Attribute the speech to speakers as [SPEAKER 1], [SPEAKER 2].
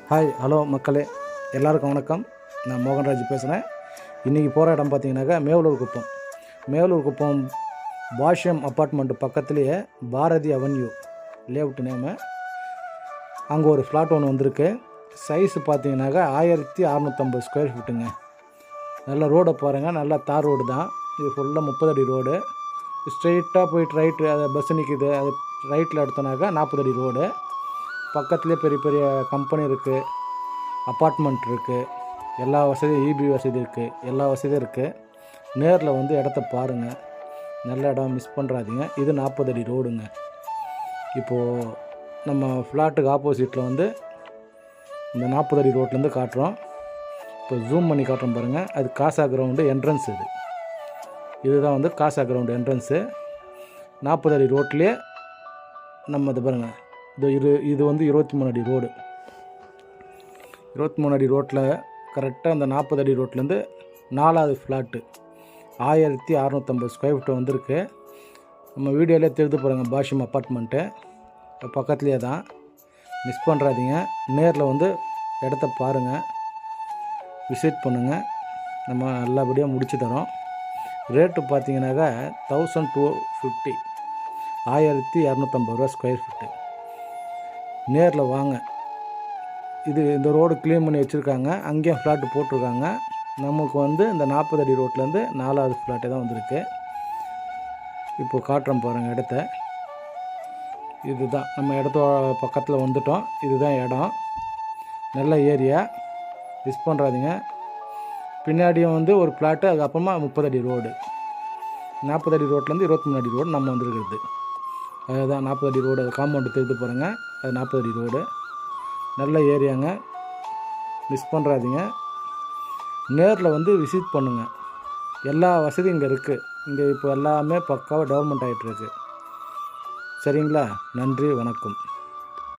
[SPEAKER 1] Hi hello மக்களே, எல்லாருக்கும் வணக்கம். நான் மோகன்ராஜ் பேசுகிறேன். இன்றைக்கி போகிற இடம் பார்த்தீங்கன்னாக்கா மேவலூர் குப்பம் பாஷ்யம் அப்பார்ட்மெண்ட்டு பக்கத்துலேயே பாரதி அவென்யூ லேஅவுட் நேமு. அங்கே ஒரு ஃப்ளாட் ஒன்று வந்திருக்கு. சைஸு பார்த்தீங்கன்னாக்கா 1650 ஸ்கொயர் ஃபீட்டுங்க. நல்ல ரோடை பாருங்கள், நல்லா தார் ரோடு தான். இது ஃபுல்லாக 30 அடி ரோடு. ஸ்ட்ரெயிட்டாக போயிட்டு ரைட்டு அது பஸ் நிற்கிது, அது ரைட்டில் எடுத்தோன்னாக்கா 40 அடி ரோடு. பக்கத்துலேயே பெரிய பெரிய கம்பெனி இருக்குது, அப்பார்ட்மெண்ட் இருக்குது, எல்லா வசதியும் இபி வசதி இருக்குது, எல்லா வசதியும் இருக்குது. நேரில் வந்து இடத்த பாருங்கள், நல்ல இடம், மிஸ் பண்ணுறாதீங்க. இது 40 அடி ரோடுங்க. இப்போது நம்ம ஃப்ளாட்டுக்கு ஆப்போசிட்டில் வந்து இந்த 40 அடி ரோட்லேருந்து காட்டுறோம். இப்போ ஜூம் பண்ணி காட்டுறோம் பாருங்கள். அது காசா கிரவுண்டு என்ட்ரன்ஸ். இதுதான் வந்து காசா கிரவுண்டு என்ட்ரன்ஸு. 40 அடி ரோட்லேயே நம்ம இது பாருங்கள். இது வந்து 23 அடி ரோடு. 23 அடி ரோட்டில் கரெக்டாக அந்த 40 அடி ரோட்லேருந்து 4வது ஃப்ளாட்டு 1650 ஸ்கொயர் ஃபீட்டு வந்திருக்கு. நம்ம வீடியோவிலே தெரிந்து பாருங்கள், பாஷ்யம் அப்பார்ட்மெண்ட்டு பக்கத்துலேயே தான். மிஸ் பண்ணுறாதீங்க. நேரில் வந்து இடத்த பாருங்கள், விசிட் பண்ணுங்கள். நம்ம நல்லபடியாக முடிச்சு தரோம். ரேட்டு பார்த்தீங்கன்னாக்கா 1250, 1250 ரூபா ஸ்கொயர் ஃபீட்டு. நேரில் வாங்க. இந்த ரோடு க்ளீன் பண்ணி வச்சுருக்காங்க, அங்கேயும் ஃப்ளாட்டு போட்டிருக்காங்க. நமக்கு வந்து இந்த 40 அடி ரோட்லேருந்து 4வது ஃப்ளாட்டே தான் வந்திருக்கு. இப்போ காட்டுறோம் பாருங்கள் இடத்த. இதுதான் நம்ம இடத்த பக்கத்தில் வந்துட்டோம். இதுதான் இடம், நல்ல ஏரியா, மிஸ் பண்ணுறாதீங்க. பின்னாடியும் வந்து ஒரு ஃப்ளாட்டு, அதுக்கப்புறமா 30 அடி ரோடு. 40 அடி ரோட்லேருந்து 23 அடி ரோடு நம்ம வந்துருக்கிறது. அதுதான் 40 அடி ரோடு. அது காம்பவுண்டு தெரிந்து பாருங்கள், அது 40 அடி ரோடு. நல்ல ஏரியாங்க, மிஸ் பண்ணுறாதீங்க. நேரில் வந்து விசிட் பண்ணுங்கள். எல்லா வசதியும் இங்கே இருக்குது. இங்கே இப்போ எல்லாமே பக்காவாக டெவலப்மெண்ட் ஆகிட்டுருக்கு. சரிங்களா? நன்றி, வணக்கம்.